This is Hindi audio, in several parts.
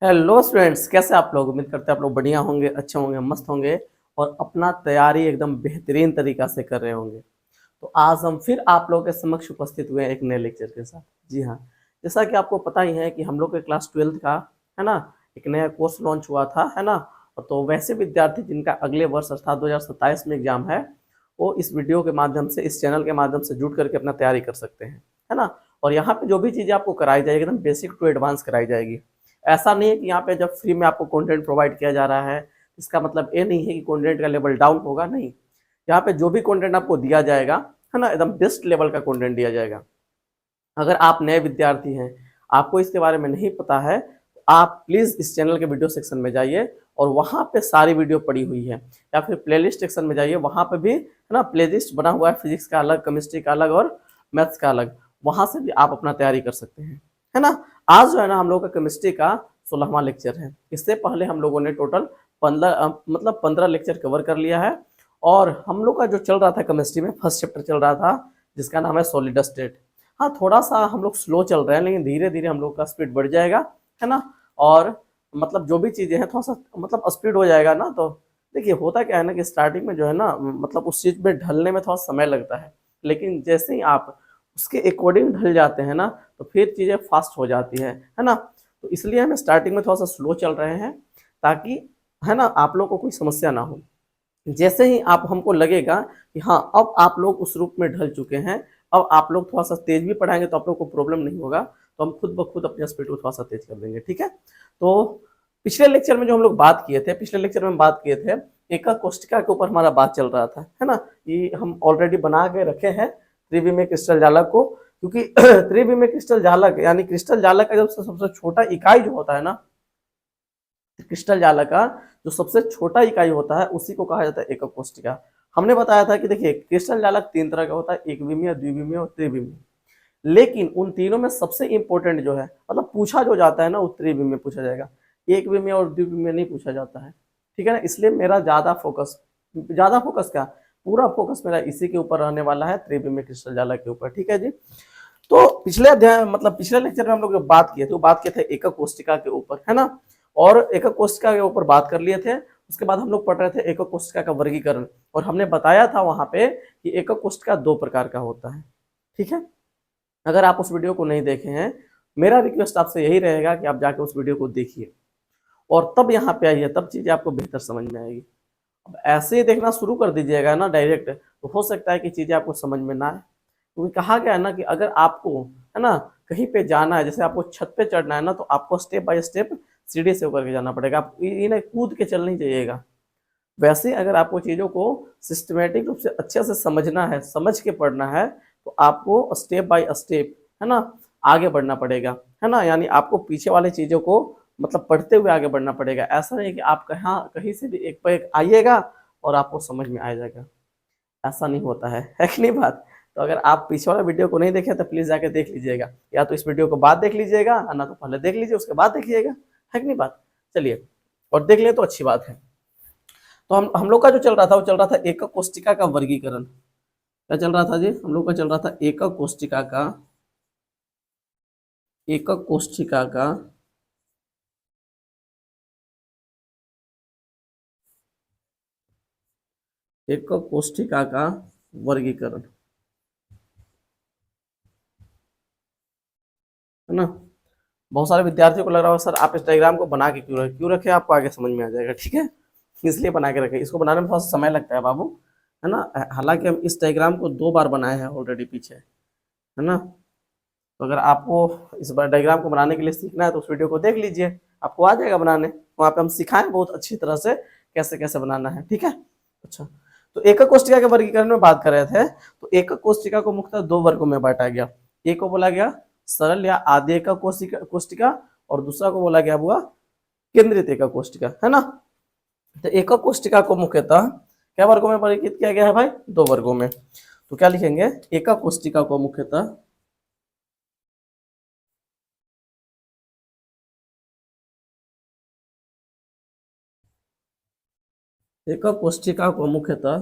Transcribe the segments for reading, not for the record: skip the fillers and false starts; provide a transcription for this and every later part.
हेलो स्टूडेंट्स, कैसे आप लोग? उम्मीद करते हैं आप लोग बढ़िया होंगे, अच्छे होंगे, मस्त होंगे और अपना तैयारी एकदम बेहतरीन तरीका से कर रहे होंगे। तो आज हम फिर आप लोगों के समक्ष उपस्थित हुए हैं एक नए लेक्चर के साथ। जी हाँ, जैसा कि आपको पता ही है कि हम लोग के क्लास 12th का है ना एक नया कोर्स लॉन्च हुआ था, है ना। तो वैसे विद्यार्थी जिनका अगले वर्ष अर्थात 2027 में एग्जाम है, वो इस वीडियो के माध्यम से, इस चैनल के माध्यम से जुड़ करके अपना तैयारी कर सकते हैं, है ना। और यहाँ पे जो भी चीज़ें आपको कराई जाएगी एकदम बेसिक टू एडवांस कराई जाएगी। ऐसा नहीं है कि यहाँ पे जब फ्री में आपको कंटेंट प्रोवाइड किया जा रहा है, इसका मतलब ये नहीं है कि कंटेंट का लेवल डाउन होगा, नहीं। यहाँ पे जो भी कंटेंट आपको दिया जाएगा, है ना, एकदम बेस्ट लेवल का कंटेंट दिया जाएगा। अगर आप नए विद्यार्थी हैं, आपको इसके बारे में नहीं पता है, तो आप प्लीज़ इस चैनल के वीडियो सेक्शन में जाइए और वहाँ पे सारी वीडियो पड़ी हुई है, या फिर प्लेलिस्ट सेक्शन में जाइए, वहाँ पे भी है ना प्लेलिस्ट बना हुआ है, फिजिक्स का अलग, केमिस्ट्री का अलग और मैथ्स का अलग। वहाँ से भी आप अपना तैयारी कर सकते हैं, है ना। आज जो है ना हम लोग का केमिस्ट्री का 16वां लेक्चर है। इससे पहले हम लोगों ने टोटल 15 लेक्चर कवर कर लिया है। और हम लोग का जो चल रहा था केमिस्ट्री में फर्स्ट चैप्टर चल रहा था, जिसका नाम है सॉलिड स्टेट। हाँ, थोड़ा सा हम लोग स्लो चल रहे हैं, लेकिन धीरे धीरे हम लोग का स्पीड बढ़ जाएगा, है ना। और मतलब जो भी चीज़ें हैं थोड़ा सा मतलब स्पीड हो जाएगा ना। तो देखिए, होता क्या है ना कि स्टार्टिंग में जो है ना मतलब उस चीज़ में ढलने में थोड़ा समय लगता है, लेकिन जैसे ही आप उसके अकॉर्डिंग ढल जाते हैं ना, तो फिर चीज़ें फास्ट हो जाती है ना। तो इसलिए हम स्टार्टिंग में थोड़ा सा स्लो चल रहे हैं, ताकि है ना आप लोग को कोई समस्या ना हो। जैसे ही आप हमको लगेगा कि हाँ अब आप लोग उस रूप में ढल चुके हैं, अब आप लोग थोड़ा सा तेज भी पढ़ाएंगे तो आप लोग को प्रॉब्लम नहीं होगा, तो हम खुद ब खुद अपने स्पीड को थोड़ा सा तेज कर देंगे, ठीक है। तो पिछले लेक्चर में जो हम लोग बात किए थे, पिछले लेक्चर में हम बात किए थे एका कोष्टिका के ऊपर हमारा बात चल रहा था, है ना। ये हम ऑलरेडी बना के रखे हैं त्रिविमीय क्रिस्टल जालक को, क्योंकि त्रिविमीय क्रिस्टल जालक यानी क्रिस्टल जालक का जब सबसे छोटा इकाई जो होता है ना, क्रिस्टल जालक का जो सबसे छोटा इकाई होता है उसी को कहा जाता है एकक कोष्टिका। हमने बताया था कि देखिए क्रिस्टल जालक तीन तरह का होता है, एक विमीय, द्विविमीय और त्रिविमीय। लेकिन उन तीनों में सबसे इंपॉर्टेंट जो है, मतलब पूछा जो जाता है ना, वो त्रिविमीय पूछा जाएगा, एक विमीय और द्विविमीय नहीं पूछा जाता है, ठीक है ना। इसलिए मेरा ज्यादा फोकस क्या, पूरा फोकस मेरा इसी के ऊपर रहने वाला है, त्रिविमीय क्रिस्टल जालक के ऊपर, ठीक है जी। तो पिछले अध्याय मतलब पिछले लेक्चर में हम लोग जो बात किए थे, वो बात किए थे एकक कोष्टिका के ऊपर, है ना। और एकक कोष्टिका के ऊपर बात कर लिए थे। उसके बाद हम लोग पढ़ रहे थे एकक कोष्टिका का वर्गीकरण, और हमने बताया था वहां पे कि एकक कोष्टिका दो प्रकार का होता है, ठीक है। अगर आप उस वीडियो को नहीं देखे हैं, मेरा रिक्वेस्ट आपसे यही रहेगा कि आप जाके उस वीडियो को देखिए और तब यहाँ पे आइए, तब चीजें आपको बेहतर समझ में आएगी। अब ऐसे ही देखना शुरू कर दीजिएगा ना डायरेक्ट, तो हो सकता है कि चीजें आपको समझ में ना आए, क्योंकि कहा गया है ना कि अगर आपको है ना कहीं पे जाना है, जैसे आपको छत पे चढ़ना है ना, तो आपको स्टेप बाय स्टेप सीढ़ी से होकर के जाना पड़ेगा, आप ये ना कूद के चल नहीं जाइएगा। वैसे अगर आपको चीज़ों को सिस्टमेटिक रूप से अच्छे से समझना है, समझ के पढ़ना है, तो आपको स्टेप बाय स्टेप है ना आगे बढ़ना पड़ेगा, है ना। यानी आपको पीछे वाली चीज़ों को मतलब पढ़ते हुए आगे बढ़ना पड़ेगा। ऐसा नहीं कि आप कहाँ कहीं से भी एक पर एक आइएगा और आपको समझ में आ जाएगा, ऐसा नहीं होता है कि नहीं बात। तो अगर आप पीछे वाला वीडियो को नहीं देखे तो प्लीज़ जाके देख लीजिएगा, या तो इस वीडियो को बाद देख लीजिएगा, ना तो पहले देख लीजिए उसके बाद देखिएगा, है कि नहीं बात। चलिए, और देख ले तो अच्छी बात है। तो हम लोग का जो चल रहा था, वो चल रहा था एकक कोष्टिका का वर्गीकरण। क्या चल रहा था जी? हम लोग का चल रहा था एकक कोष्टिका का एकक कोष्टिका का वर्गीकरण, है ना। बहुत सारे विद्यार्थियों को लग रहा होगा सर आप इस डायग्राम को बना के क्यों रखे, आपको आगे समझ में आ जाएगा, ठीक है। इसलिए बना के रखे, इसको बनाने में थोड़ा सा समय लगता है बाबू, है ना। हालांकि हम इस डायग्राम को 2 बार बनाए हैं ऑलरेडी पीछे, है ना। तो अगर आपको इस बार डायग्राम को बनाने के लिए सीखना है तो उस वीडियो को देख लीजिए, आपको आ जाएगा बनाने। वहाँ पे हम सिखाएं बहुत अच्छी तरह से कैसे कैसे बनाना है, ठीक है। अच्छा, तो एकक कोष्टिका के वर्गीकरण में बात कर रहे थे। तो एकक कोष्टिका को मुख्यतः 2 वर्गों में बांटा गया। एक को बोला गया सरल या आदि एकक कोष्टिका, और दूसरा को बोला गया हुआ केंद्रित एकक कोष्टिका, है ना। तो एकक कोष्टिका को मुख्यतः क्या वर्गों में वर्गीकृत किया गया है भाई? 2 वर्गों में। तो क्या लिखेंगे? एकक कोष्टिका को मुख्यतः एकक कोष्टिका को मुख्यतः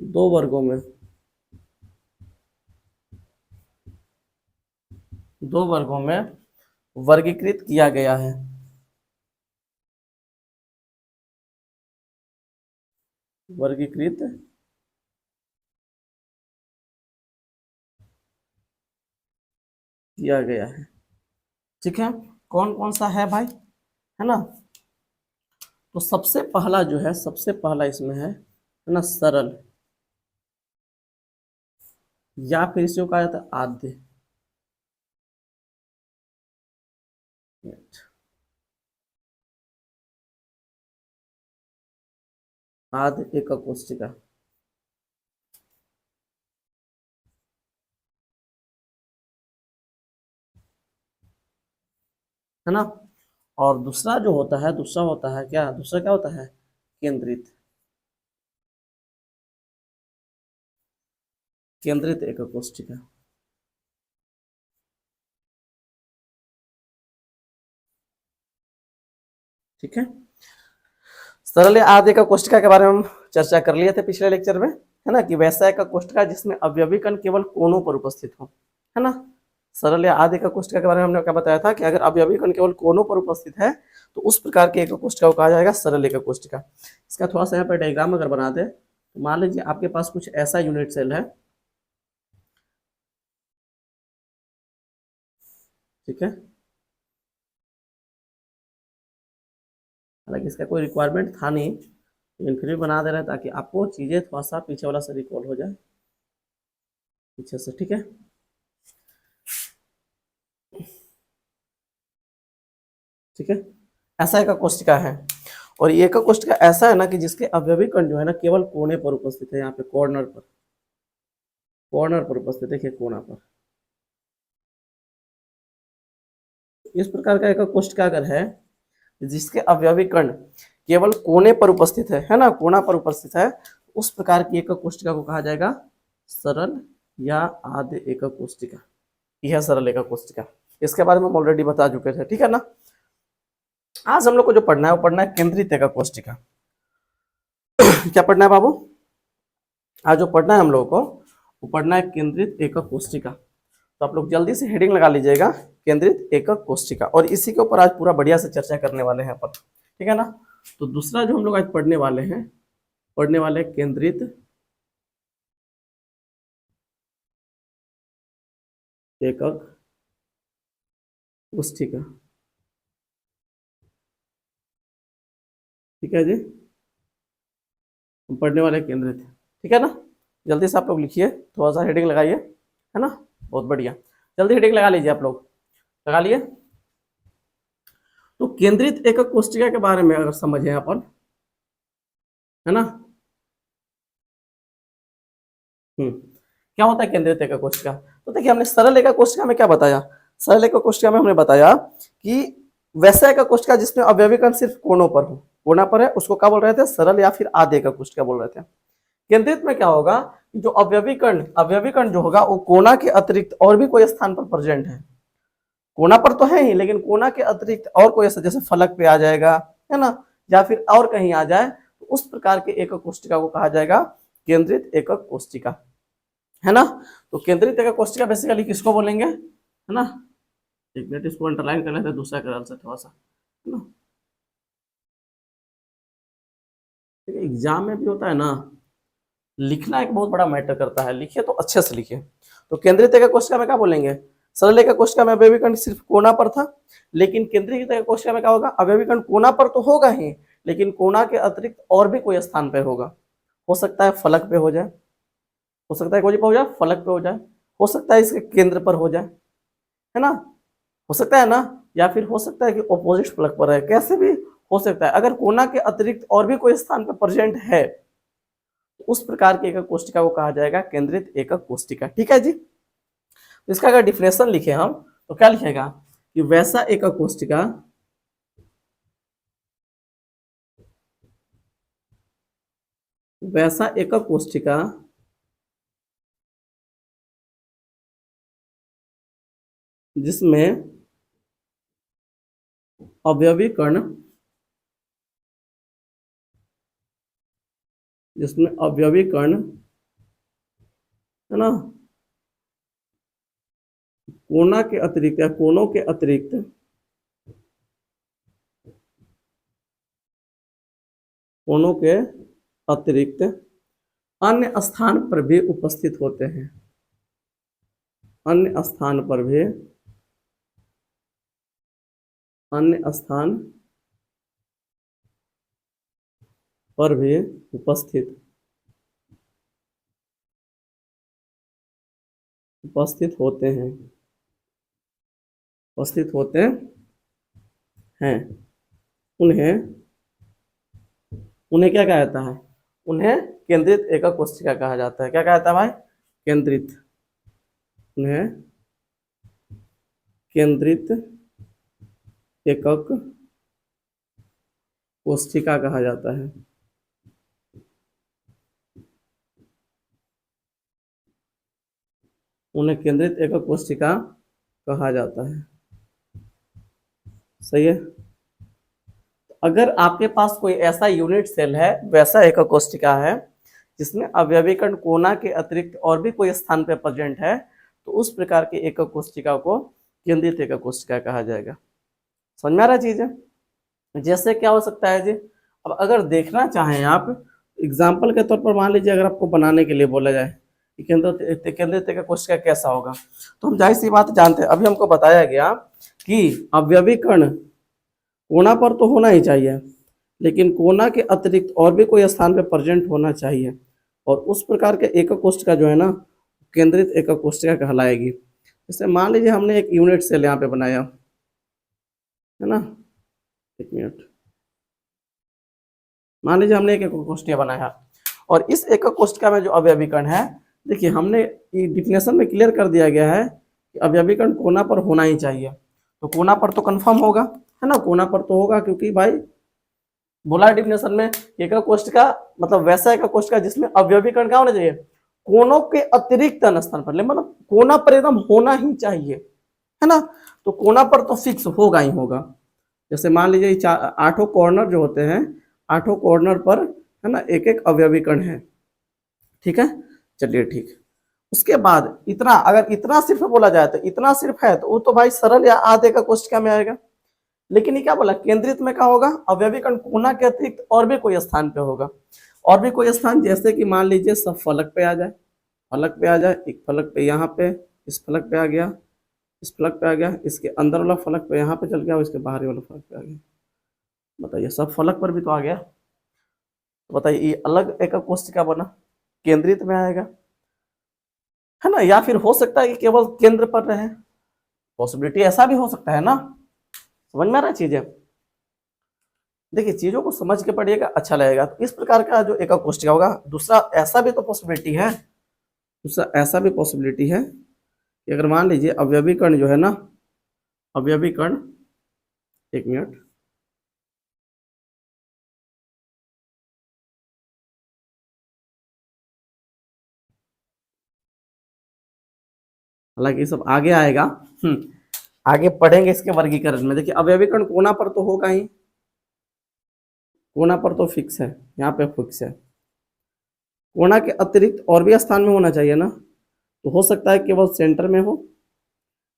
2 वर्गों में दो वर्गों में वर्गीकृत किया गया है। वर्गीकृत किया गया है। ठीक है, कौन कौन सा है भाई, है ना। तो सबसे पहला जो है, सबसे पहला इसमें है ना, सरल, या फिर इसे कहा जाता है आद्य। आद्य एकक कोशिका, है ना। और दूसरा जो होता है, दूसरा होता है क्या, दूसरा क्या होता है, केंद्रित, केंद्रित एकक कोशिका। ठीक है, सरल या आद्य एकक कोशिका के बारे में हम चर्चा कर लिए थे पिछले लेक्चर में, है ना, कि वैसा एकक कोशिका जिसमें अवयवी कण केवल कोनों पर उपस्थित हो, है ना। सरल या आद्य एकक कोशिका के बारे में हमने क्या बताया था कि अगर अवयवी कण केवल कोनों पर उपस्थित है तो उस प्रकार के एकक कोशिका को कहा जाएगा सरल एकक कोशिका। इसका थोड़ा सा यहाँ पर डायग्राम अगर बना दे तो मान लीजिए आपके पास कुछ ऐसा यूनिट सेल है। ठीक है, हालांकि इसका कोई रिक्वायरमेंट था नहीं, लेकिन फिर भी बना दे रहे हैं ताकि आपको चीजें थोड़ा सा पीछे वाला से रिकॉल हो जाए पीछे से। ठीक है, ठीक है, ऐसा एक कोशिका है। और ये एक कोशिका ऐसा है ना कि जिसके अवयवी कण जो है ना केवल कोने पर उपस्थित है, यहाँ पे कॉर्नर पर, कॉर्नर पर उपस्थित, देखिए कोना पर। इस प्रकार का एक कोशिका अगर है जिसके अवयवी कण केवल कोने पर उपस्थित है ना, कोना पर उपस्थित है, उस प्रकार की एक कोशिका को कहा जाएगा सरल या आद्य एकक कोशिका। यह सरल एकक कोशिका, इसके बारे में हम ऑलरेडी बता चुके थे। ठीक है ना, आज हम लोग को जो पढ़ना है वो पढ़ना है केंद्रित एकक कोशिका। क्या पढ़ना है बाबू, आज जो पढ़ना है हम लोगों को वो पढ़ना है केंद्रित एकक कोशिका। तो आप लोग जल्दी से हेडिंग लगा लीजिएगा, केंद्रित एकक कोशिका, और इसी के ऊपर आज पूरा बढ़िया से चर्चा करने वाले हैं अपन। ठीक है ना, तो दूसरा जो हम लोग आज पढ़ने वाले हैं, पढ़ने वाले केंद्रित एकक कोशिका। ठीक है जी, हम पढ़ने वाले केंद्रित। ठीक है ना, जल्दी से आप लोग लिखिए, थोड़ा सा हेडिंग लगाइए, है ना, बहुत बढ़िया, जल्दी हेडिंग लगा लीजिए आप लोग, लगा लिए। तो केंद्रित एकक कोशिका के बारे में अगर समझें अपन, है ना, क्या होता है केंद्रित एकक कोशिका। तो देखिए हमने सरल एकक कोशिका में क्या बताया, सरल एकक कोशिका में हमने बताया कि वैसा एकक कोशिका जिसमें अवयवी कण सिर्फ कोनों पर हो, कोना पर है, उसको क्या बोल रहे थे, सरल या फिर आद्य एकक कोशिका बोल रहे थे। केंद्रित में क्या होगा, जो अवयवी कण जो होगा वो कोना के अतिरिक्त और भी कोई स्थान पर प्रेजेंट है, कोना पर तो है ही लेकिन कोना के अतिरिक्त और कोई, जैसे फलक पे आ जाएगा, है ना, या फिर और कहीं आ जाए, तो उस प्रकार के एकक कोशिका को कहा जाएगा केंद्रित एकक कोशिका, है ना। तो केंद्रित एकक कोशिका बेसिकली किसको बोलेंगे, है ना, एक मिनट इसको अंडरलाइन कर लेते हैं दूसरा करल से थोड़ा सा, है ना। एग्जाम में भी होता है ना, लिखना एक बहुत बड़ा मैटर करता है, लिखिए तो अच्छे से लिखिए। तो केंद्रित एकक कोशिका में क्या बोलेंगे, सरल एकक कोशिका में अवयवी कण सिर्फ कोना पर था, लेकिन केंद्रीय एकक कोशिका में क्या होगा, अवयवी कण कोना पर तो होगा ही, लेकिन कोना के अतिरिक्त और भी कोई स्थान पे होगा। हो सकता है फलक पे हो जाए, हो सकता है कोई पे हो जाए, फलक पे हो जाए, हो सकता है इसके केंद्र पर हो जाए, है ना, हो सकता है ना, या फिर हो सकता है कि ऑपोजिट फलक पर है, कैसे भी हो सकता है। अगर कोना के अतिरिक्त और भी कोई स्थान पर प्रेजेंट है तो उस प्रकार की एकक कोशिका को कहा जाएगा केंद्रित एकक कोशिका। ठीक है जी, तो इसका अगर डिफिनेशन लिखे हम तो क्या लिखेगा कि वैसा एकक कोशिका वैसा एकक कोशिका जिसमें अवयवी कण, जिसमें अवयवी कण, है ना, कोना के अतिरिक्त या कोनों के अतिरिक्त कोनों के अतिरिक्त अन्य स्थान पर भी उपस्थित होते हैं, अन्य स्थान पर भी, अन्य स्थान पर भी उपस्थित उपस्थित होते हैं, उपस्थित होते हैं। उन्हें उन्हें क्या कहा जाता है? उन्हें केंद्रित एकक कोशिका कहा जाता है। क्या कहा जाता है भाई? केंद्रित, उन्हें केंद्रित एकक कोशिका कहा जाता है। उन्हें केंद्रित एकक कोशिका कहा जाता है। सही है। अगर आपके पास कोई ऐसा यूनिट सेल है, वैसा एकक कोशिका है जिसमें अवयवीकरण कोना के अतिरिक्त और भी कोई स्थान पे प्रेजेंट है, तो उस प्रकार के एकक कोशिका को केंद्रित एकक कोशिका कहा जाएगा। समझ में आ रहा चीज है? जैसे क्या हो सकता है जी, अब अगर देखना चाहें आप एग्जाम्पल के तौर पर, मान लीजिए अगर आपको बनाने के लिए बोला जाए कि केंद्रित एकक कोशिका कैसा होगा, तो हम जाहिर सी बात जानते हैं, अभी हमको बताया गया कि अवयवीकरण कोना पर तो होना ही चाहिए, लेकिन कोना के अतिरिक्त और भी कोई स्थान पे प्रेजेंट होना चाहिए, और उस प्रकार के एकक कोशिका जो है ना, केंद्रित एकक कोशिका कहलाएगी। जैसे मान लीजिए हमने एक यूनिट सेल यहाँ पे बनाया है ना, एक मिनट, मान लीजिए हमने एक एकक कोशिका बनाया, और इस एकक कोशिका में जो अवयवीकरण है, देखिए हमने डिफिनेशन में क्लियर कर दिया गया है कि अवयवीकरण कोना पर होना ही चाहिए। तो कोना पर तो कंफर्म होगा, है ना, कोना पर तो होगा, क्योंकि भाई बोला डिफिनेशन में एकक कोशिका मतलब वैसा एकक कोशिका जिसमें अवयवीकरण क्या होना चाहिए? कोनों के अतिरिक्त अन्य स्थान पर, मतलब कोना पर एकदम होना ही चाहिए, है ना। तो कोना पर तो फिक्स होगा ही होगा। जैसे मान लीजिए 8 कॉर्नर जो होते हैं, 8 कॉर्नर पर, है ना, एक एक अवयवीकरण है। ठीक है, चलिए ठीक। उसके बाद इतना, अगर इतना सिर्फ बोला जाए तो इतना सिर्फ है तो वो तो भाई सरल या आधे का कोशिका में आएगा। लेकिन ये क्या बोला, केंद्रित में क्या होगा? अवयवीकरण कोना के अतिरिक्त और भी कोई स्थान पे होगा। और भी कोई स्थान, जैसे कि मान लीजिए सब फलक पे आ जाए, फलक पे आ जाए, एक फलक पे यहाँ पे, इस फलक पे आ गया, इस फलक पे आ गया, इसके अंदर वाला फलक पे यहाँ पे चल गया, इसके बाहरी वाला फलक पे आ गया। बताइए, सब फलक पर भी तो आ गया। तो बताइए, ये अलग एकक कोशिका बना, केंद्रित में आएगा, है ना। या फिर हो सकता है कि केवल केंद्र पर रहे, पॉसिबिलिटी ऐसा भी हो सकता है ना। समझ में आ रहा है चीजें? देखिए, चीजों को समझ के पढ़िएगा, अच्छा लगेगा। तो इस प्रकार का जो एकक कोशिका होगा। दूसरा ऐसा भी तो पॉसिबिलिटी है, दूसरा ऐसा भी पॉसिबिलिटी है कि अगर मान लीजिए अवयवीकरण जो है ना, अवयवीकरण, एक मिनट, हालांकि सब आगे आएगा, आगे पढ़ेंगे इसके वर्गीकरण में। देखिए, अवयवीकरण कोना पर तो होगा ही, कोना पर तो फिक्स है, यहाँ पे फिक्स है। कोना के अतिरिक्त और भी स्थान में होना चाहिए ना, तो हो सकता है केवल सेंटर में हो,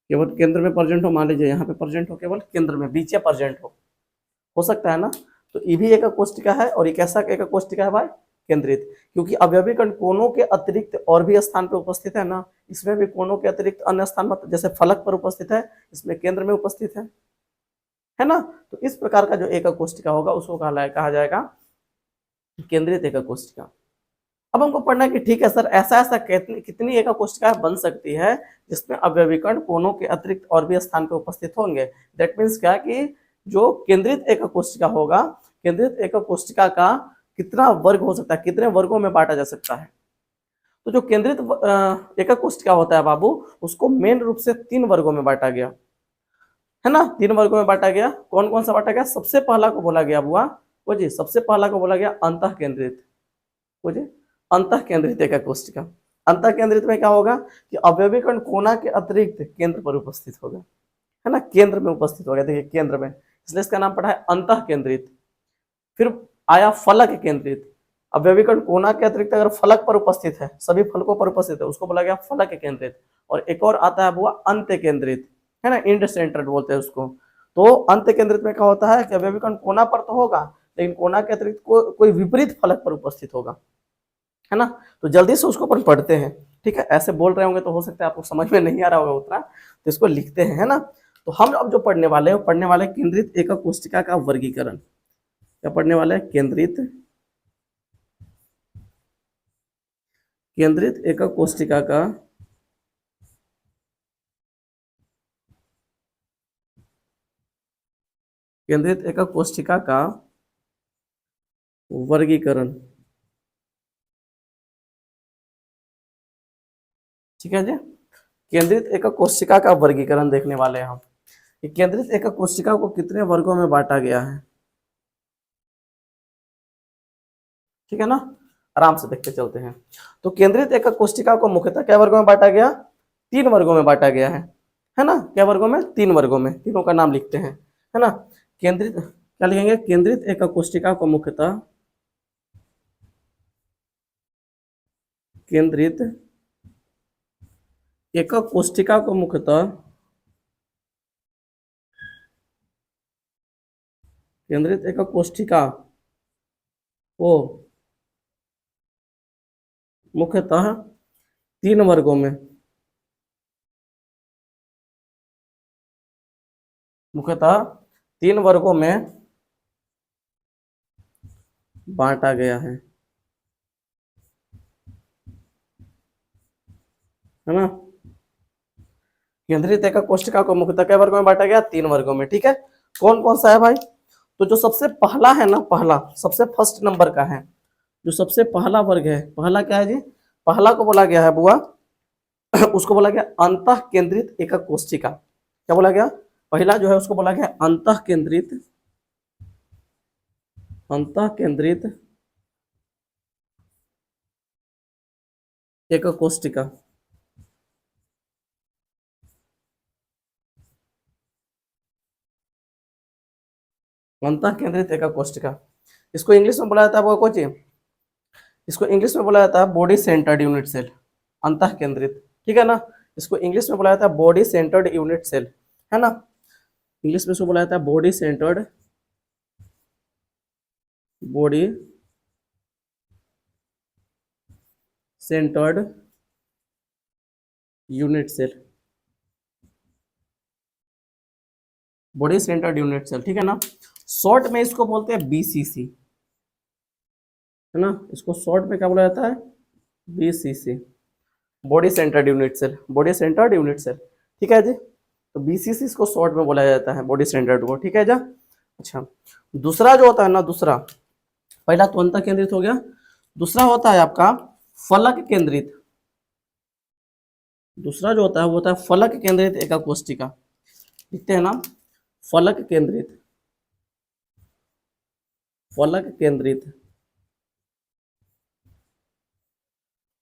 केवल केंद्र में प्रेजेंट हो। मान लीजिए यहाँ पे प्रेजेंट हो, केवल केंद्र में, बीच या प्रेजेंट हो सकता है ना। तो ये भी एकक कोशिका है, और ये कैसा एकक कोशिका है भाई? केंद्रित। क्योंकि अवयवीकरण कोनों के अतिरिक्त और भी स्थान पे उपस्थित है ना, इसमें भी कोनों के अतिरिक्त अन्य स्थान, मतलब जैसे फलक पर उपस्थित है, इसमें केंद्र में उपस्थित है ना। तो इस प्रकार का जो एकक कोशिका होगा उसको कहा जाएगा केंद्रित एकक कोशिका। अब हमको पढ़ना है कि ठीक है सर, ऐसा ऐसा कितनी एकक कोशिका बन सकती है जिसमें अवयवीकरण कोनों के अतिरिक्त और भी स्थान पे उपस्थित होंगे। दैट मीन्स क्या कि जो केंद्रित एकक कोशिका होगा, केंद्रित एकक कोशिका का कितना वर्ग हो सकता है, कितने वर्गों में बांटा जा सकता है। तो जो केंद्रित एकक कोशिका होता है बाबू, उसको मेन रूप से 3 वर्गों में बांटा गया, है ना। 3 वर्गों में बांटा गया। कौन कौन सा बांटा गया? सबसे पहला को बोला गया बुआ, वो जी, सबसे पहला को बोला गया अंतः केंद्रित, वो जी, अंतः केंद्रित एकक कोशिका। अंतः केंद्रित में क्या होगा कि अवयवीकरण कोना के अतिरिक्त केंद्र पर उपस्थित होगा, है ना, केंद्र में उपस्थित होगा। देखिए, केंद्र में, इसलिए इसका नाम पड़ा है अंतः केंद्रित। फिर आया फलक केंद्रित। अवयवीकरण कोना के अतिरिक्त अगर फलक पर उपस्थित है, सभी फलकों पर उपस्थित है, उसको बोला गया फलक केंद्रित। और एक और आता है बुआ अंत्य केंद्रित, है ना, इंड सेंटर्ड बोलते हैं उसको। तो अंत्य केंद्रित में क्या होता है कि अवयवी कण कोना पर तो होगा, लेकिन कोना के अतिरिक्त कोई विपरीत फलक पर उपस्थित होगा, है ना। तो जल्दी से उसको अपन पढ़ते हैं, ठीक है। ऐसे बोल रहे होंगे तो हो सकता है आपको समझ में नहीं आ रहा होगा उतना, तो इसको लिखते हैं, है ना। तो हम अब जो पढ़ने वाले हैं, पढ़ने वाले केंद्रित एकक कोशिका का वर्गीकरण। क्या पढ़ने वाले हैं? केंद्रित एकक कोशिका का केंद्रित एकक कोशिका का वर्गीकरण, ठीक है जी। केंद्रित एकक कोशिका का वर्गीकरण देखने वाले हैं हम। केंद्रित एकक कोशिका को कितने वर्गों में बांटा गया है, ठीक है ना। आराम से देखते चलते हैं। तो केंद्रित एकक कोशिका को मुख्यतः क्या वर्गों में बांटा गया? 3 वर्गों में बांटा गया है ना। क्या वर्गों में? 3 वर्गों में। तीनों का नाम लिखते हैं, है ना। केंद्रित क्या लिखेंगे? केंद्रित एकक कोशिका को मुख्यतः केंद्रित एकक कोशिका को मुख्यतः केंद्रित एकक कोशिका को मुख्यतः 3 वर्गों में, मुख्यतः 3 वर्गों में बांटा गया है ना। केंद्रित एकक कोशिका को मुख्यतः कई वर्गों में बांटा गया? 3 वर्गों में, ठीक है। कौन कौन सा है भाई? तो जो सबसे पहला है ना, पहला सबसे फर्स्ट नंबर का है, जो सबसे पहला वर्ग है, पहला क्या है जी? पहला को बोला गया है बुआ उसको बोला गया अंतः केंद्रित एकक कोशिका। क्या बोला गया? पहला जो है उसको बोला गया अंतः केंद्रित एकक कोशिका। अंतः केंद्रित एकक कोशिका, इसको इंग्लिश में बोला जाता है वो कोची, इसको इंग्लिश में बोला जाता है बॉडी सेंटर्ड यूनिट सेल, अंतः केंद्रित, ठीक है ना। इसको इंग्लिश में बोला जाता है बॉडी सेंटर्ड यूनिट सेल, है ना। इंग्लिश में इसको बोला जाता है body centred unit cell, body centred unit cell, ठीक है ना। शॉर्ट में इसको बोलते हैं बीसीसी, है ना। इसको शॉर्ट में क्या बोला जाता है? B C C, body centred unit cell, body centred unit cell, ठीक है जी। तो बीसीसी इसको शॉर्ट में बोला जाता है, बॉडी सेंटर्ड को, ठीक है जा। अच्छा, दूसरा जो होता है ना, दूसरा, पहला तो अंतः केंद्रित हो गया, दूसरा होता है आपका फलक केंद्रित। दूसरा जो होता है वो होता है फलक केंद्रित एकक कोशिका, लिखते हैं ना, फलक केंद्रित, फलक केंद्रित,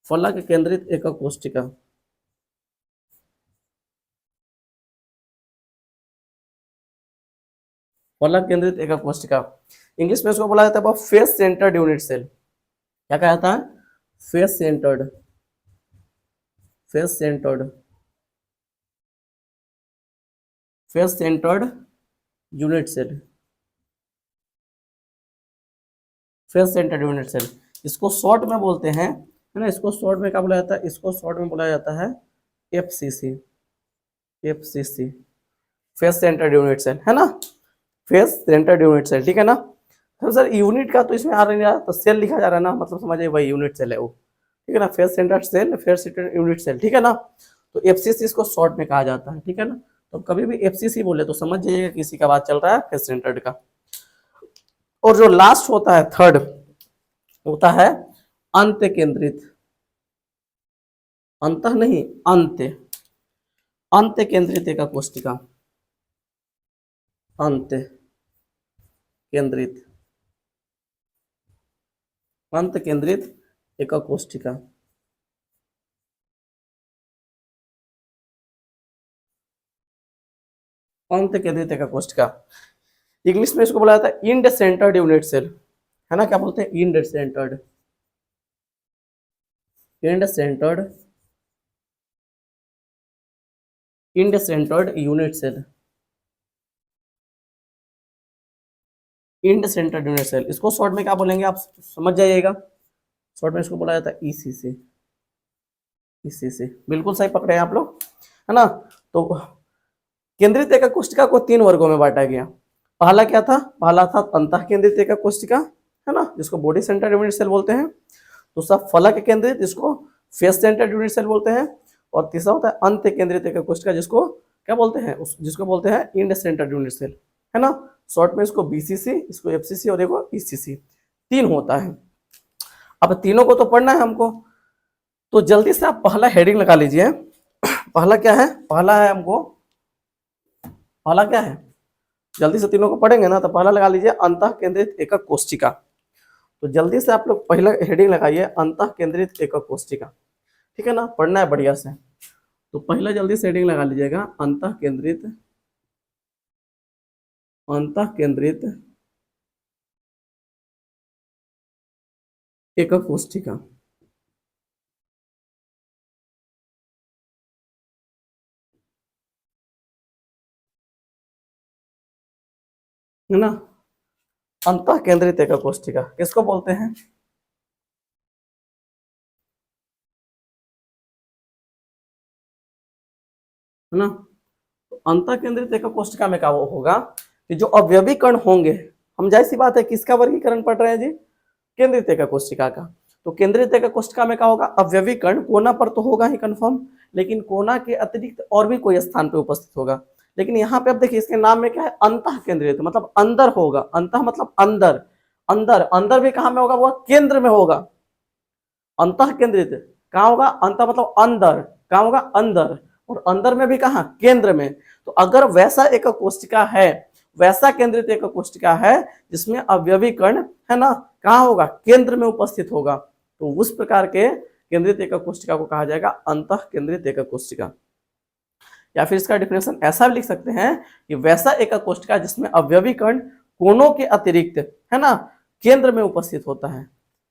फलक केंद्रित एकक कोशिका। फलक केंद्रित एकक कोशिका, इंग्लिश में इसको बोला जाता है फेस सेंटर्ड यूनिट सेल। क्या कहा जाता है? Face centred, face centred, face centred unit cell, face centred unit cell, इसको शॉर्ट में बोलते हैं, है ना। इसको शॉर्ट में क्या बोला जाता है? इसको शॉर्ट में बोला जाता है F C C, F C C, face centred unit cell, है ना। फेस सेंटर्ड यूनिट सेल, ठीक है ना। तो सर यूनिट का तो इसमें आ रहा है, तो सेल लिखा जा रहा है ना, मतलब समझिए वही यूनिट सेल है वो, ठीक है ना। Face centred cell, face centred unit cell, ठीक है ना। तो एफसीसी इसको शॉर्ट में कहा जाता है, ठीक है ना। तो कभी भी एफसीसी बोले तो समझ जाइएगा किसी का बात चल रहा है फेस सेंटर्ड का। और जो लास्ट होता है थर्ड, होता है अंत्य केंद्रित, अंतः नहीं, अंत्य, अंत्य केंद्रित एकक कोशिका, अंत्य केंद्रित, अंत केंद्रित एकक कोशिका। अंत केंद्रित एकक कोशिका, इंग्लिश में इसको बोला जाता है इंड सेंटर्ड यूनिट सेल, है ना। क्या बोलते हैं? End centred, end centred end centred unit cell, end centred unit cell, इसको शॉर्ट में क्या बोलेंगे आप समझ जाइएगा। शॉर्ट में इसको बोला जाता है ईसीसी, ईसीसी, बिल्कुल सही पकड़े हैं आप लोग, है ना। तो केंद्रित एকক कोशिका को 3 वर्गों में बांटा गया। पहला क्या था, पहला था अंतः केंद्रित एকক कोशिका, है ना, जिसको बॉडी सेंटर्ड यूनिट सेल बोलते हैं। दूसरा फलक केंद्रित, जिसको फेस सेंटर्ड यूनिट सेल बोलते हैं। और तीसरा होता है अंत केंद्रित एকক कोशिका, जिसको क्या बोलते हैं, जिसको बोलते हैं इंड सेंटर्ड यूनिट सेल, है ना। शॉर्ट में इसको बीसीसी, इसको एफसीसी और देखो ईसीसी, 3 होता है। अब तीनों को तो पढ़ना है हमको, तो जल्दी से आप पहला हेडिंग लगा लीजिए। पहला क्या है, पहला है हमको, पहला क्या है, जल्दी से तीनों को पढ़ेंगे ना, तो पहला लगा लीजिए अंतः केंद्रित एकक कोशिका। तो जल्दी से आप लोग पहला हेडिंग लगाइए अंतः केंद्रित एकक कोशिका, ठीक है ना, पढ़ना है बढ़िया से। तो पहला जल्दी से हेडिंग लगा लीजिएगा अंतः केंद्रित, अंतः केंद्रित एकक कोशिका, है ना। अंतः केंद्रित एकक कोशिका किसको बोलते हैं, है ना। तो अंतः केंद्रित एकक कोशिका में क्या होगा कि जो अवयवी कण होंगे, हम जाहिर सी बात है किसका वर्गीकरण पढ़ रहे हैं जी, केंद्रित एकक कोशिका का। तो केंद्रित एकक कोशिका में क्या होगा, अवयवी कण कोना पर तो होगा ही कंफर्म, लेकिन कोना के अतिरिक्त और भी कोई स्थान पे उपस्थित होगा। लेकिन यहाँ पे अब देखिए इसके नाम में क्या है, अंतः केंद्रित, मतलब अंदर होगा, अंतः मतलब अंदर, अंदर, अंदर भी कहाँ में होगा, वो केंद्र में होगा। अंतः केंद्रित कहाँ होगा, अंतः मतलब अंदर, कहाँ होगा, अंदर, और अंदर में भी कहाँ, केंद्र में। तो अगर वैसा एकक कोशिका है, वैसा केंद्रित एकक कोशिका है जिसमें अवयवी कण, है ना, कहाँ होगा, केंद्र में उपस्थित होगा, तो उस प्रकार के केंद्रित एकक कोशिका को कहा जाएगा अंतः केंद्रित एकक कोशिका। या फिर इसका डिफिनेशन ऐसा भी लिख सकते हैं कि वैसा एकक कोशिका जिसमें अवयवी कण कोनों के अतिरिक्त, है ना, केंद्र में उपस्थित होता है,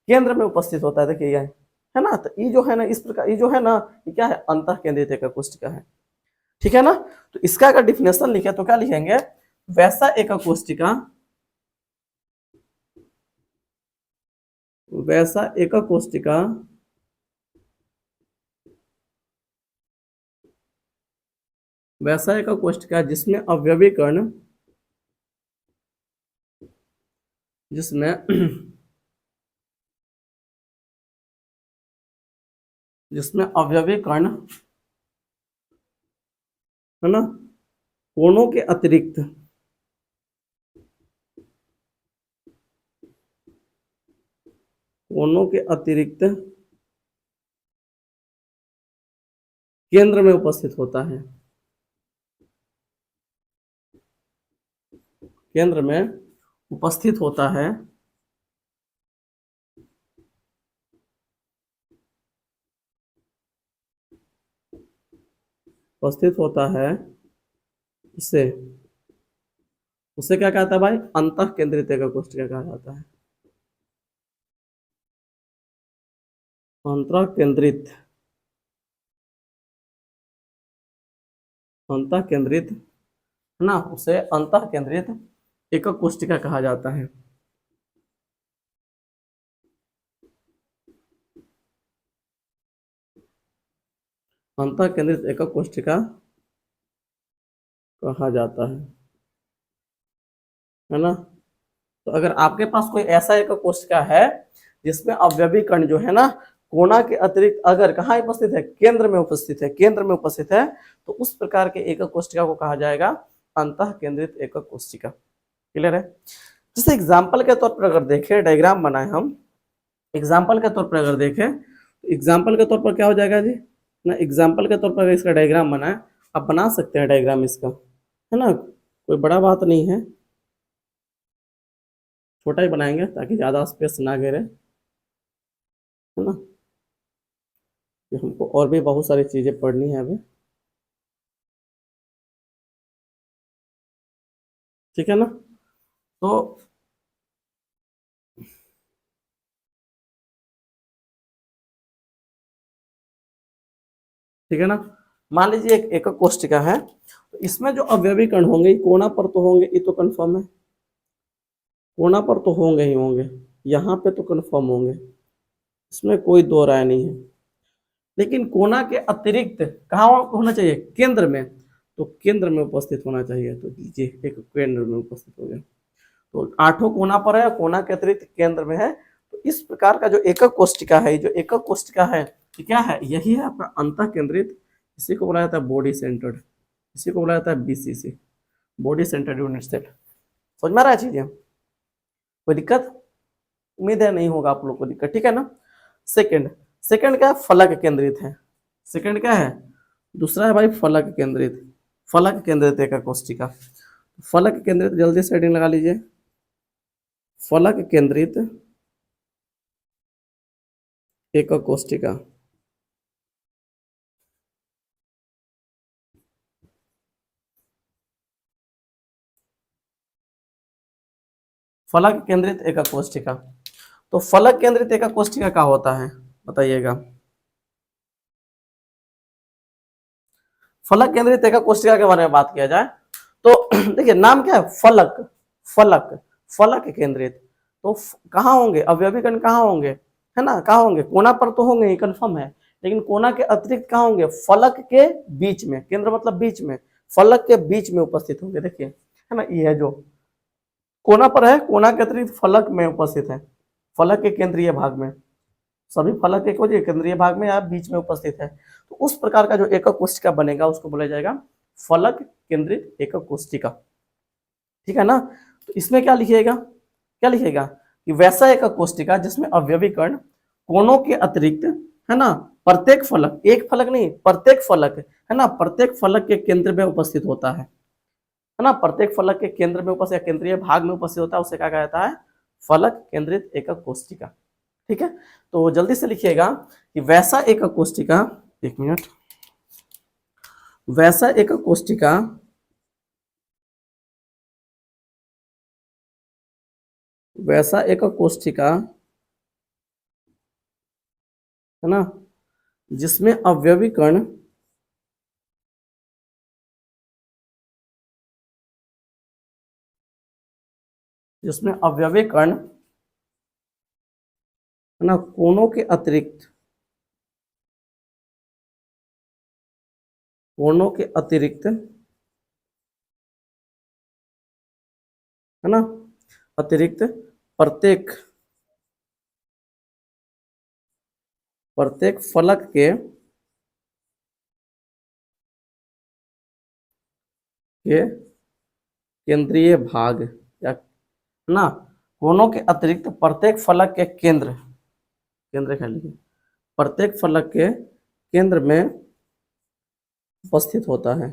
केंद्र में उपस्थित होता है। देखिए यह है ना, तो ये जो है ना, इस प्रकार ये जो है ना, ये क्या है, अंतः केंद्रित एकक कोशिका है, ठीक है ना। तो इसका अगर डिफिनेशन लिखे तो क्या लिखेंगे, वैसा एकक कोशिका, वैसा एकक कोशिका वैसा एकक कोशिका जिसमें अवयवी कण, जिसमें जिसमें अवयवी कण, है ना, कोनों के अतिरिक्त, कोनों के अतिरिक्त केंद्र में उपस्थित होता है, केंद्र में उपस्थित होता है, उपस्थित होता है, उसे उसे क्या कहता है भाई, अंतः केंद्रित एकक कोशिका कहा जाता है, अंतः केंद्रित, अंतः केंद्रित, है ना, उसे अंतः केंद्रित एकक कोशिका कहा जाता है। अंतः केंद्रित एकक कोशिका कहा जाता है ना। तो अगर आपके पास कोई ऐसा एकक कोशिका है जिसमें अवयवी कण जो है ना, कोना के अतिरिक्त अगर कहाँ उपस्थित है, केंद्र में उपस्थित है, केंद्र में उपस्थित है, तो उस प्रकार के एकक कोशिका को कहा जाएगा अंतः केंद्रित एकक कोशिका। क्लियर है। जैसे एग्जाम्पल के तौर पर अगर देखें, डायग्राम बनाए हम, एग्जाम्पल के तौर पर अगर देखें, तो एग्जाम्पल के तौर पर क्या हो जाएगा जी ना, एग्जाम्पल के तौर पर इसका डायग्राम बनाए, आप बना सकते हैं डायग्राम इसका, है ना, कोई बड़ा बात नहीं है, छोटा ही बनाएंगे ताकि ज़्यादा स्पेस ना घेरे, है ना, कि हमको और भी बहुत सारी चीज़ें पढ़नी है अभी, ठीक है ना। तो ठीक है ना, मान लीजिए एक एकक कोष्टिका है, तो इसमें जो अवयवी कण होंगे ये कोना पर तो होंगे, ये तो कंफर्म है, कोना पर तो होंगे ही होंगे, यहाँ पे तो कंफर्म होंगे, इसमें कोई दो राय नहीं है। लेकिन कोना के अतिरिक्त कहाँ होना चाहिए? केंद्र में, तो केंद्र में उपस्थित होना चाहिए। तो लीजिए एक केंद्र में उपस्थित हो गया, तो आठों कोना पर है, कोना के अतिरिक्त केंद्र में है। तो इस प्रकार का जो एकक कोष्टिका है, जो एकक कोष्टिका है ये क्या है? यही है आपका अंतः केंद्रित, इसी को बोला जाता है बॉडी सेंटर्ड, इसी को बोला जाता है B C C, body centred unit cell. समझ में आ रहा है चीजें? कोई दिक्कत? उम्मीद है नहीं होगा आप लोग को दिक्कत, ठीक है ना। सेकंड, सेकंड क्या है? फलक केंद्रित है। सेकंड क्या है? दूसरा है भाई फलक केंद्रित, फलक केंद्रित एकक कोष्टिका। फलक केंद्रित, जल्दी से हेडिंग लगा लीजिए, फलक केंद्रित एकक कोष्टिका। फलक केंद्रित एकक कोष्टिका। तो फलक केंद्रित एकक कोष्टिका क्या होता है बताइएगा? फलक केंद्रित एकक कोष्टिका के बारे में बात किया जाए तो देखिए नाम क्या है? फलक, फलक, फलक केंद्रित। तो कहाँ होंगे अवयवी कण? कहाँ होंगे? है ना, कहाँ होंगे? कोना पर तो होंगे, ये कंफर्म है, लेकिन कोना के अतिरिक्त कहाँ होंगे? फलक के बीच में, केंद्र मतलब बीच में, फलक के बीच में उपस्थित होंगे। देखिए है ना, ये है जो कोना पर है, कोना के अतिरिक्त फलक में उपस्थित है, फलक के केंद्रीय भाग में, सभी फलक एक वजह केंद्रीय भाग में या बीच में उपस्थित है। तो उस प्रकार का जो एकक कोष्टिका बनेगा उसको बोला जाएगा फलक केंद्रित एकक कोष्टिका, ठीक है ना। तो इसमें क्या लिखिएगा? क्या लिखिएगा कि वैसा एकक कोष्टिका जिसमें अवयवी कण कोनों के अतिरिक्त, है ना, प्रत्येक फलक, एक फलक नहीं प्रत्येक फलक, है ना, प्रत्येक फलक के केंद्र में उपस्थित होता है ना, प्रत्येक फलक के केंद्र में उपस्थित, केंद्रीय भाग में उपस्थित होता है, उसे क्या कहा जाता है? फलक केंद्रित एकक कोष्टिका, ठीक है। तो जल्दी से लिखिएगा कि वैसा एकक कोष्टिका, एक मिनट, वैसा एकक कोष्टिका वैसा एकक कोष्टिका, है ना, जिसमें अवयवी कण जिसमें अवयवी कण, है ना, कोनों के अतिरिक्त, कोनों के अतिरिक्त, है ना, अतिरिक्त प्रत्येक प्रत्येक फलक के केंद्रीय भाग, या है ना, कोनों के अतिरिक्त प्रत्येक फलक के केंद्र, केंद्र कह लीजिए, प्रत्येक फलक के केंद्र में उपस्थित होता है,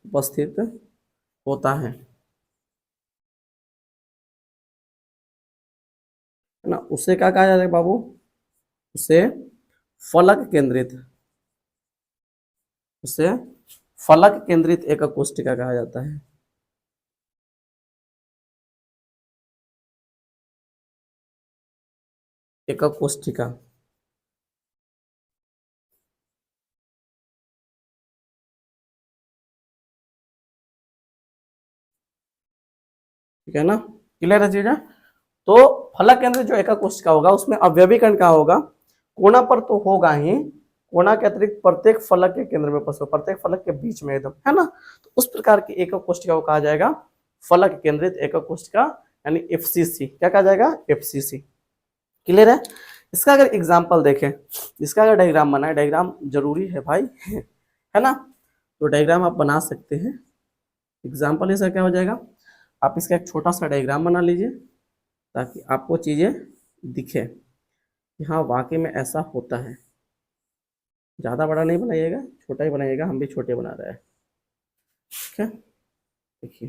उपस्थित होता है ना, उसे क्या कहा जाता है बाबू? उसे फलक केंद्रित, उसे फलक केंद्रित एकक कोष्टिका कहा जाता है। एकक कोष्टिका, ठीक है ना, क्लियर है चीजें? तो फलक केंद्रित जो एकक कोशिका होगा उसमें अवयवी कण क्या होगा? कोना पर तो होगा ही, कोना के अतिरिक्त प्रत्येक फलक के केंद्र में उपस्थित, प्रत्येक फलक के बीच में एकदम, है ना। तो उस प्रकार की एकक कोशिका को कहा जाएगा फलक केंद्रित एकक कोशिका, यानी एफसीसी। क्या कहा जाएगा? एफसीसी। क्लियर है? इसका अगर एग्जाम्पल देखें, इसका अगर डायग्राम बना है, डायग्राम जरूरी है भाई है ना, तो डायग्राम आप बना सकते हैं। एग्जाम्पल इसका क्या हो जाएगा? आप इसका एक छोटा सा डायग्राम बना लीजिए ताकि आपको चीजें दिखे कि हाँ वाकई में ऐसा होता है। ज़्यादा बड़ा नहीं बनाइएगा, छोटा ही बनाइएगा, हम भी छोटे बना रहे हैं, ठीक है। देखिए,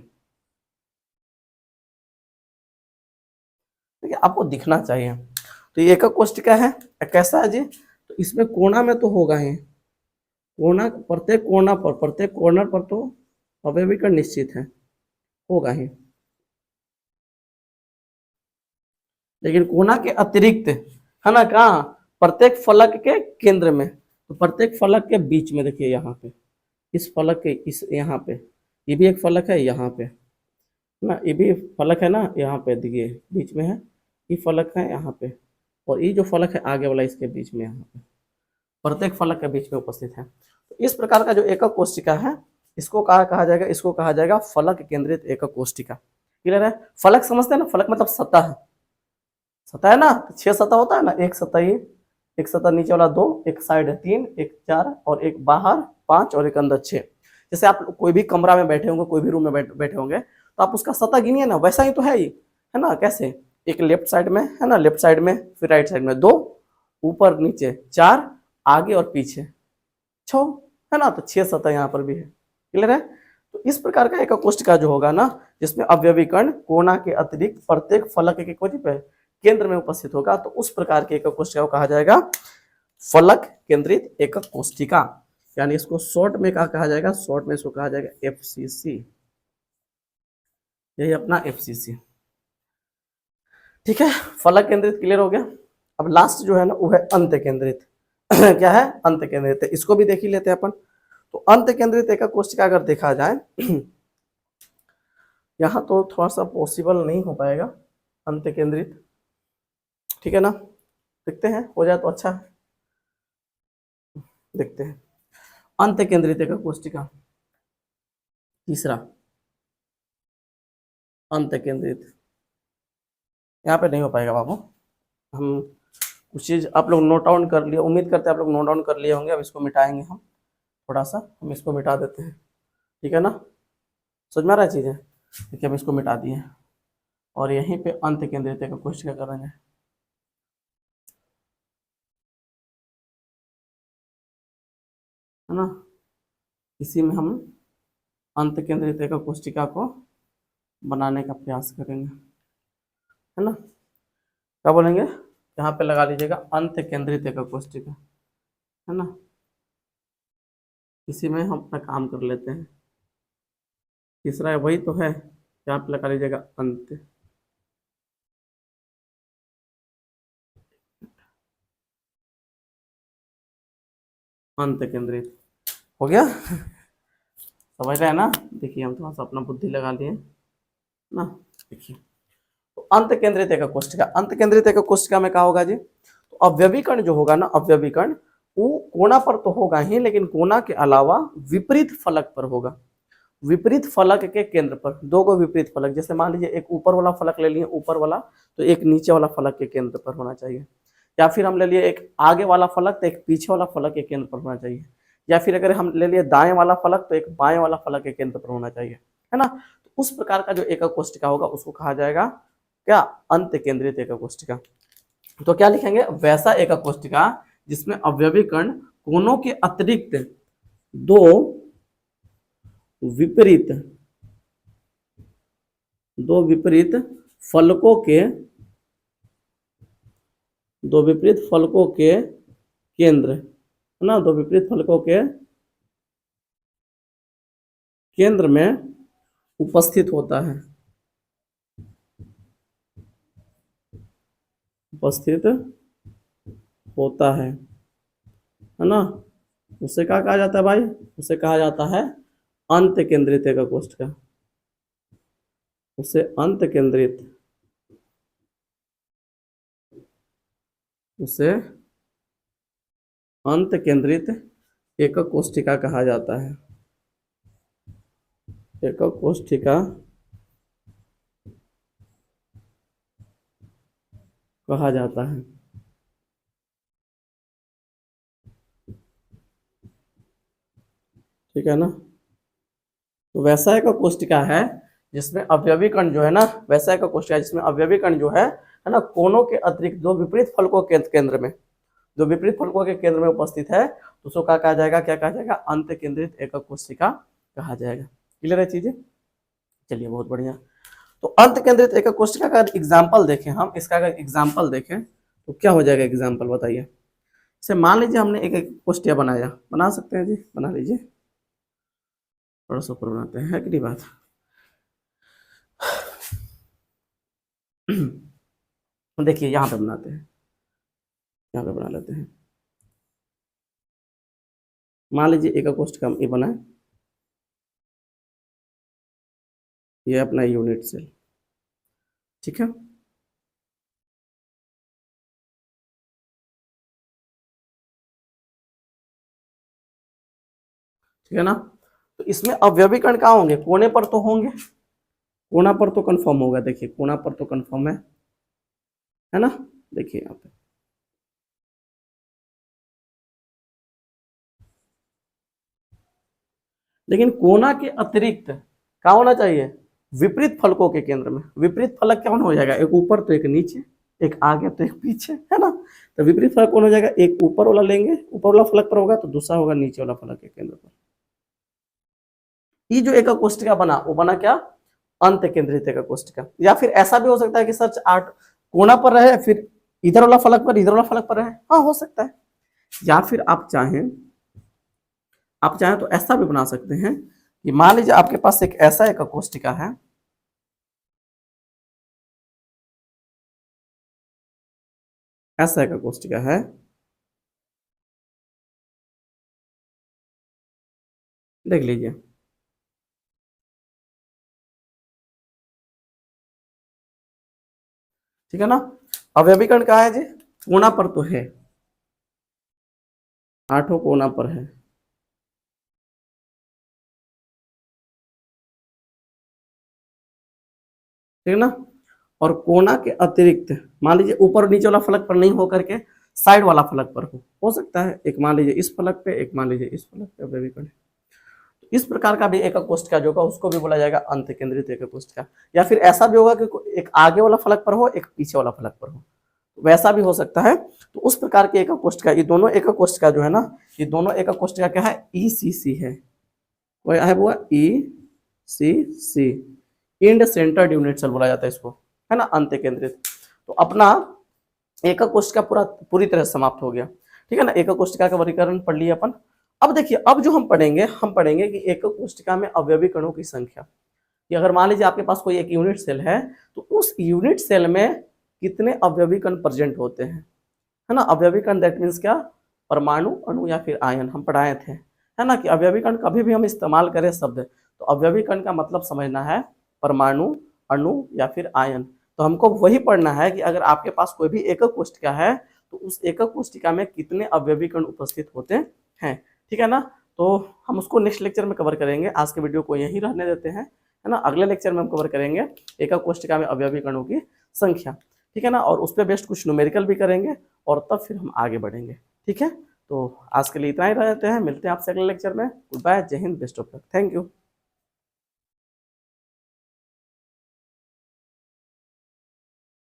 देखिए आपको दिखना चाहिए। तो ये एकक कोष्टिका है, कैसा है जी? तो इसमें कोना में तो होगा ही, कोना, प्रत्येक कोना पर, प्रत्येक कॉर्नर पर तो अवयवी का निश्चित है, होगा ही, लेकिन कोना के अतिरिक्त, है ना, कहाँ? प्रत्येक फलक के केंद्र में, तो प्रत्येक फलक के बीच में देखिए यहाँ पे, इस फलक के इस यहाँ पे, ये भी एक फलक है यहाँ पे ना, ये भी फलक है ना यहाँ पे, देखिए बीच में है, ये फलक है यहाँ पे, और ये जो फलक है आगे वाला इसके बीच में यहाँ पे, प्रत्येक फलक के बीच में उपस्थित है। तो इस प्रकार का जो एकक कोशिका है, इसको कहा जाएगा, इसको कहा जाएगा फलक केंद्रित एकक कोशिका। क्लियर है? फलक समझते हैं ना, फलक मतलब सतह है, सतह है ना, 6 सतह होता है ना, एक सतह ये, एक सतह नीचे वाला 2, एक साइड है 3, एक 4 और एक बाहर 5 और एक अंदर 6। जैसे आप कोई भी कमरा में बैठे होंगे, कोई भी रूम में बैठे होंगे, तो आप उसका सतह गिनिए ना, वैसा ही तो है ये, है ना। कैसे? एक लेफ्ट साइड में है ना, लेफ्ट साइड में, फिर राइट साइड में 2, ऊपर नीचे 4, आगे और पीछे 6, है ना। तो 6 सतह यहाँ पर भी है। क्लियर है? तो इस प्रकार का एक कोशिका जो होगा ना, जिसमें अवयवी कण कोना के अतिरिक्त प्रत्येक फलक के कोटि पे केंद्र में उपस्थित होगा, तो उस प्रकार के एकक कोशिका को कहा जाएगा फलक केंद्रित एकक कोशिका। यानी इसको शॉर्ट में क्या कहा जाएगा? शॉर्ट में इसको कहा जाएगा एफसीसी। यही अपना एफसीसी। ठीक है, फलक केंद्रित क्लियर हो गया। अब लास्ट जो है ना, वो है अंत केंद्रित। क्या है? अंत केंद्रित। इसको भी देख ही लेते हैं अपन। तो अंत केंद्रित एकक कोशिका अगर देखा जाए, यहाँ तो थोड़ा सा पॉसिबल नहीं हो पाएगा अंत केंद्रित, ठीक है ना। देखते हैं, हो जाए तो अच्छा है। देखते हैं अंत केंद्रित एकक कोशिका। तीसरा अंत केंद्रित, यहाँ पे नहीं हो पाएगा बाबू। हम कुछ चीज आप लोग नोट डाउन कर लिए, उम्मीद करते हैं आप लोग नोट डाउन कर लिए होंगे। अब इसको मिटाएंगे हम, थोड़ा सा हम इसको मिटा देते हैं, ठीक है ना। समझ में आ रहा है चीजें? देखिए हम इसको मिटा दिए और यहीं पे अंत केंद्रित एकक कोशिका करेंगे, है ना। इसी में हम अंत केंद्रित एकक कोशिका को बनाने का प्रयास करेंगे, है ना। क्या बोलेंगे? यहाँ पे लगा लीजिएगा अंत केंद्रित एकक कोशिका, है ना। इसी में हम अपना काम कर लेते हैं। तीसरा वही तो है, यहाँ पे लगा लीजिएगा अंत। अंत केंद्रित हो गया, समझ रहे हैं ना। देखिए हम थोड़ा सा अपना बुद्धि लगा लिए ना। देखिए तो अंत केंद्रित एकक कोशिका, अंत केंद्रित एकक कोशिका में क्या होगा जी? तो अवयवी कण जो होगा ना, अवयवी कण वो कोना पर तो होगा ही, लेकिन कोना के अलावा विपरीत फलक पर होगा। विपरीत फलक के केंद्र पर, दो गो विपरीत फलक, जैसे मान लीजिए एक ऊपर वाला फलक ले लिए, ऊपर वाला, तो एक नीचे वाला फलक के केंद्र पर होना चाहिए। या फिर हम ले लिए एक आगे वाला फलक, तो एक पीछे वाला फलक के केंद्र पर होना चाहिए। या फिर अगर हम ले लिए दाएं वाला फलक, तो एक बाएं वाला फलक के केंद्र पर होना चाहिए, है ना। तो उस प्रकार का जो एकक कोशिका होगा उसको कहा जाएगा क्या? अंत केंद्रित एकक कोशिका। तो क्या लिखेंगे? वैसा एकक कोशिका जिसमें अवयवी कण कोनों के अतिरिक्त दो विपरीत फलकों के केंद्र, है ना, दो विपरीत फलकों के केंद्र में उपस्थित होता है, है ना। उसे क्या कहा जाता है भाई? उसे कहा जाता है अंत केंद्रित एकक कोशिका। उसे अंत केंद्रित, उसे अंत केंद्रित एकक कोशिका कहा जाता है। एकक कोशिका कहा जाता है। ठीक है ना। तो वैसा एकक कोशिका है जिसमें अवयवी कण जो है ना, वैसा एकक कोशिका जिसमें अवयवी कण जो है ना, कोनों के अतिरिक्त दो विपरीत फलकों के केंद्र में, जो विपरीत फलकों के केंद्र में उपस्थित है, तो उसको क्या कहा जाएगा? क्या कहा जाएगा? अंत केंद्रित एकक कोशिका कहा जाएगा। क्लियर है चीजें? चलिए बहुत बढ़िया। तो अंत केंद्रित एकक कोशिका का एग्जाम्पल देखें हम, इसका अगर एग्जाम्पल देखें तो क्या हो जाएगा? एग्जाम्पल बताइए। जैसे मान लीजिए हमने एक कोष्ठिया बनाया, बना सकते हैं जी, बना लीजिए, थोड़ा सा ऊपर बनाते हैं, है कि नहीं बात। देखिए यहाँ पे बनाते हैं, यहाँ पे बना लेते हैं। मान लीजिए एक कोष्ठक ये बना है, ये अपना यूनिट सेल, ठीक है। ठीक है ना। तो इसमें अवयवी कण कहाँ होंगे, कोने पर तो होंगे, कोना पर तो कंफर्म होगा, देखिए कोना पर तो कंफर्म है ना। देखिए यहाँ पे लेकिन कोना के अतिरिक्त क्या होना चाहिए, विपरीत फलकों के केंद्र में। विपरीत फलक कौन हो जाएगा, एक ऊपर तो एक नीचे, एक आगे तो एक पीछे, है ना। तो विपरीत फलक कौन हो जाएगा, एक ऊपर वाला लेंगे, ऊपर वाला फलक पर होगा, तो दूसरा होगा नीचे वाला फलक के केंद्र पर। ये जो एक कोष्ठिका बना वो बना क्या, अंत केंद्रित एक कोष्ठिका। या फिर ऐसा भी हो सकता है कि सच आठ कोना पर रहे, फिर इधर वाला फलक पर, इधर वाला फलक पर रहे, हाँ हो सकता है। या फिर आप चाहें तो ऐसा भी बना सकते हैं कि मान लीजिए आपके पास एक ऐसा एक कोष्ठिका है, ऐसा एक कोष्ठिका है, देख लीजिए, ठीक है ना। अवयवीकरण कहाँ है जी, कोना पर तो है, आठों कोना पर है, ठीक है ना। और कोना के अतिरिक्त मान लीजिए ऊपर नीचे वाला फलक पर नहीं हो करके साइड वाला फलक पर हो सकता है, एक मान लीजिए इस फलक पे, एक मान लीजिए इस फलक पे अवयवीकरण। तो इस प्रकार का भी एक कोष्ठिका जो होगा उसको भी बोला जाएगा अंत केंद्रित एक कोष्ठिका। या फिर ऐसा भी होगा कि एक आगे वाला फलक पर हो, एक पीछे वाला फलक पर हो, वैसा भी हो सकता है। तो उस प्रकार के एक कोष्ठिका, ये दोनों एक कोष्ठिका जो है ना, ये दोनों एक कोष्ठिका क्या है, ईसीसी है, वो है वो E C C, end centred unit cell बोला जाता है इसको, है ना, अंत केंद्रित। तो अपना एक कोष्ठिका पूरी तरह समाप्त हो गया, ठीक है ना। एक कोष्ठिका का वर्गीकरण पढ़ लिया अपन। अब देखिए, अब जो हम पढ़ेंगे कि एक कोष्ठिका में अवयवी कणों की संख्या, कि अगर मान लीजिए आपके पास कोई एक यूनिट सेल है, तो उस यूनिट सेल में कितने अवयवी कण प्रेजेंट होते हैं, है ना। अवयवी कण दैट मीन्स क्या, परमाणु, अणु या फिर आयन, हम पढ़ाए थे, है ना, कि अवयवी कण कभी भी हम इस्तेमाल करें शब्द, तो अवयवी कण का मतलब समझना है परमाणु, अणु या फिर आयन। तो हमको वही पढ़ना है कि अगर आपके पास कोई भी एकक कोष्ठिका है, तो उस एकक कोष्ठिका में कितने अवयवी कण उपस्थित होते हैं, ठीक है ना। तो हम उसको नेक्स्ट लेक्चर में कवर करेंगे, आज के वीडियो को यहीं रहने देते हैं, है ना। अगले लेक्चर में हम कवर करेंगे एकक कोष्ठिका में अवयवी कणों की संख्या, ठीक है ना, और उस पर बेस्ड कुछ न्यूमेरिकल भी करेंगे, और तब फिर हम आगे बढ़ेंगे, ठीक है। तो आज के लिए इतना ही रहते हैं, मिलते हैं आपसे अगले लेक्चर में। गुड बाय, जय Hind, best of luck, thank you.